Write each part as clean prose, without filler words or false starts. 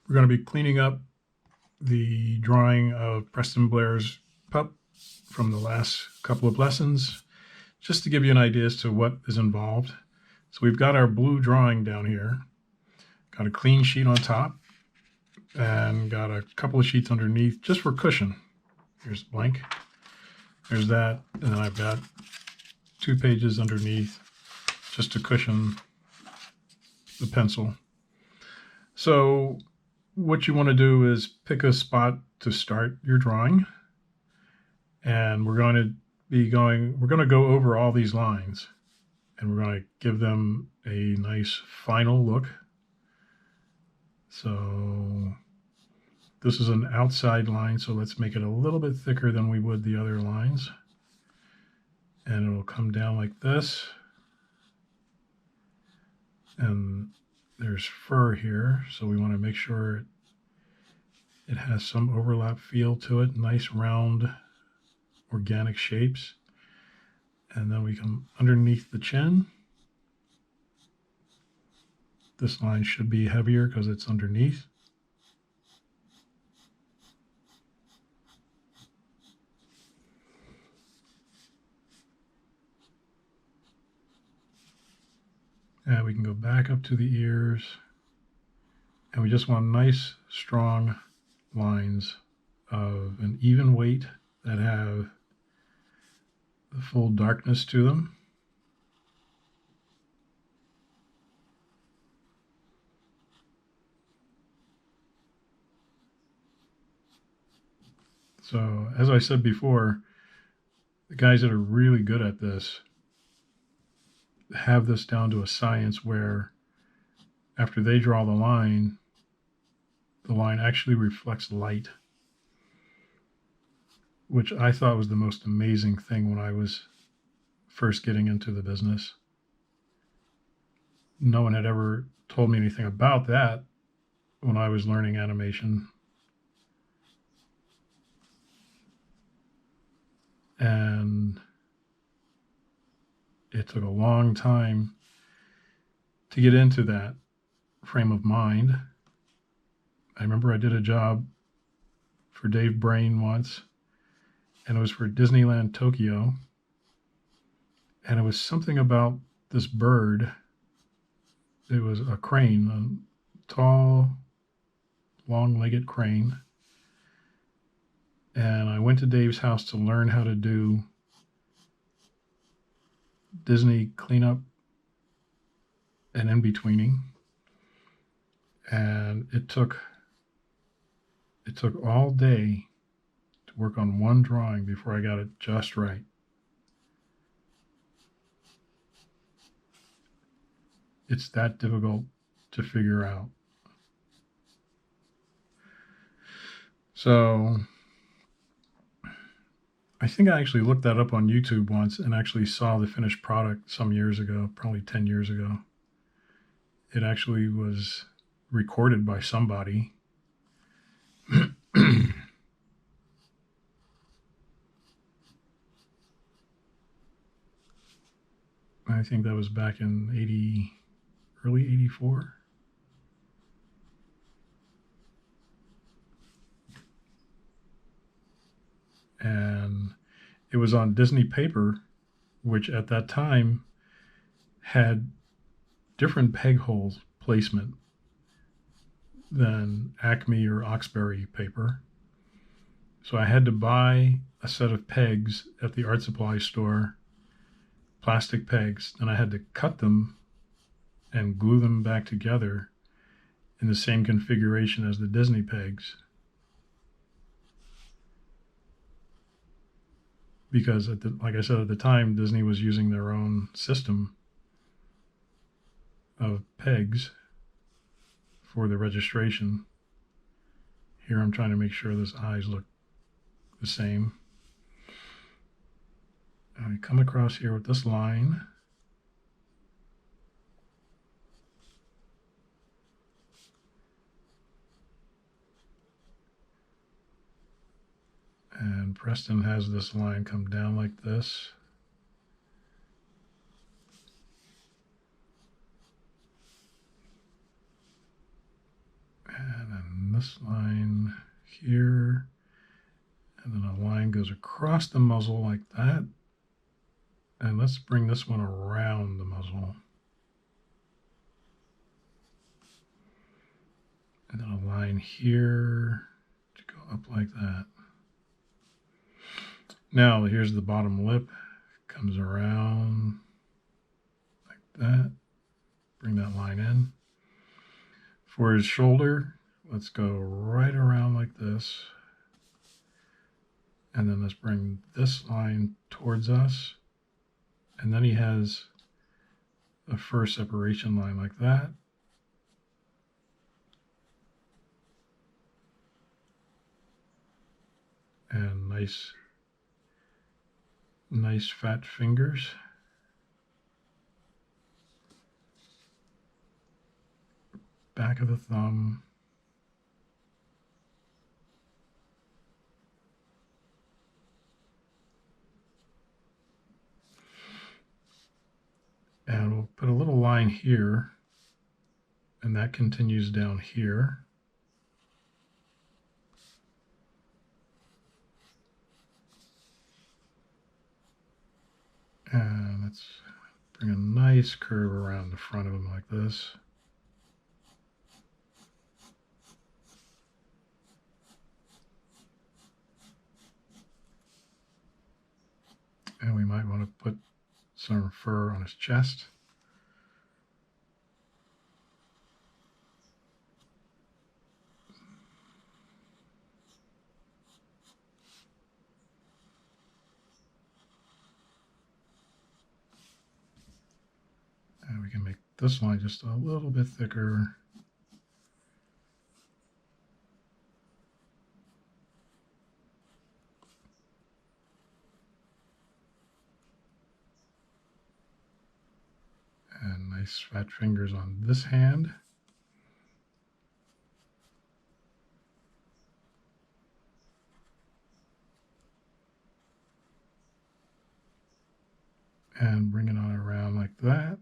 We're going to be cleaning up the drawing of Preston Blair's pup from the last couple of lessons, just to give you an idea as to what is involved. So we've got our blue drawing down here, got a clean sheet on top, and got a couple of sheets underneath just for cushion. Here's blank. There's that, and then I've got 2 pages underneath just to cushion the pencil. So what you want to do is pick a spot to start your drawing, and we're going to go over all these lines, and we're going to give them a nice final look. So this is an outside line, so let's make it a little bit thicker than we would the other lines, and it'll come down like this. And there's fur here, so we want to make sure it has some overlap feel to it, nice round organic shapes. And then we come underneath the chin. This line should be heavier because it's underneath. And we can go back up to the ears. And we just want nice, strong lines of an even weight that have the full darkness to them. So, as I said before, the guys that are really good at this have this down to a science where after they draw the line actually reflects light, which I thought was the most amazing thing when I was first getting into the business. No one had ever told me anything about that when I was learning animation. And it took a long time to get into that frame of mind. I remember I did a job for Dave Brain once, and it was for Disneyland Tokyo. And it was something about this bird. It was a crane, a tall, long-legged crane. And I went to Dave's house to learn how to do Disney cleanup and in-betweening. And it took all day to work on one drawing before I got it just right. It's that difficult to figure out. So I think I actually looked that up on YouTube once and actually saw the finished product some years ago, probably 10 years ago. It actually was recorded by somebody. I think that was back in early 84. And it was on Disney paper, which at that time had different peg hole placement than Acme or Oxbury paper. So I had to buy a set of pegs at the art supply store, plastic pegs, and I had to cut them and glue them back together in the same configuration as the Disney pegs. Because, like I said, at the time, Disney was using their own system of pegs for the registration. Here I'm trying to make sure those eyes look the same. And we come across here with this line. And Preston has this line come down like this. And then And this line here, and then a line goes across the muzzle like that. And let's bring this one around the muzzle. And then a line here to go up like that. Now here's the bottom lip, comes around like that. Bring that line in. For his shoulder, let's go right around like this. And then let's bring this line towards us. And then he has a first separation line like that. And nice fat fingers. Back of the thumb. And we'll put a little line here, and that continues down here. And let's bring a nice curve around the front of him like this. And we might want to put some fur on his chest. And we can make this line just a little bit thicker. And nice fat fingers on this hand. And bring it on around like that.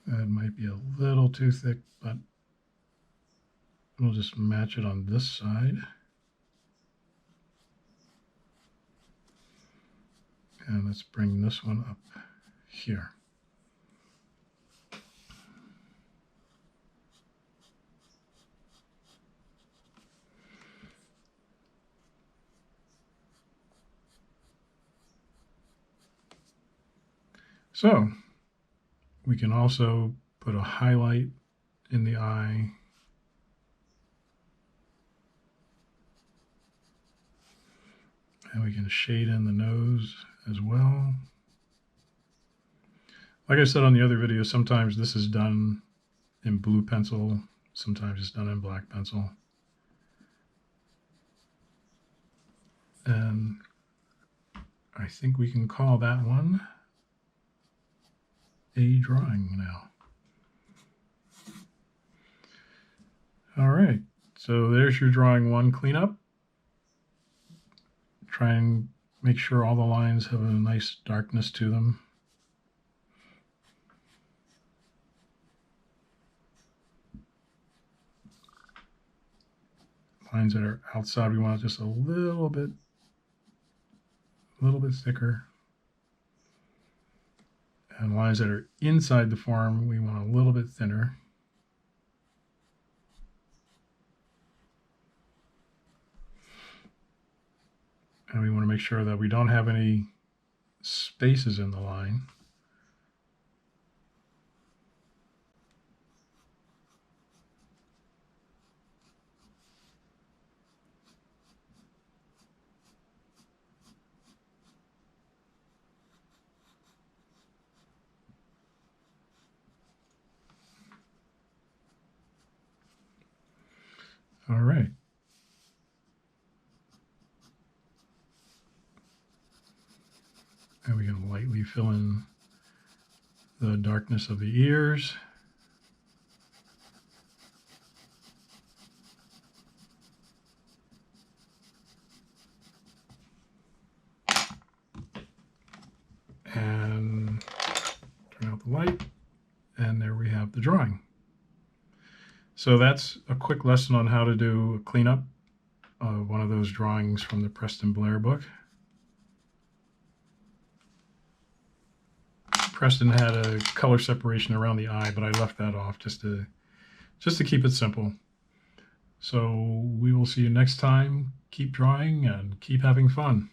That might be a little too thick, but we'll just match it on this side. And let's bring this one up here. So we can also put a highlight in the eye. And we can shade in the nose as well. Like I said on the other video, sometimes this is done in blue pencil, sometimes it's done in black pencil. And I think we can call that one a drawing now. All right, so there's your drawing one cleanup. Try and make sure all the lines have a nice darkness to them. Lines that are outside, we want just a little bit thicker. And lines that are inside the form, we want a little bit thinner. And we want to make sure that we don't have any spaces in the line. All right. And we can lightly fill in the darkness of the ears. light, and there we have the drawing. So that's a quick lesson on how to do a cleanup of one of those drawings from the Preston Blair book. Preston had a color separation around the eye, but I left that off just to keep it simple. So we will see you next time. Keep drawing and keep having fun.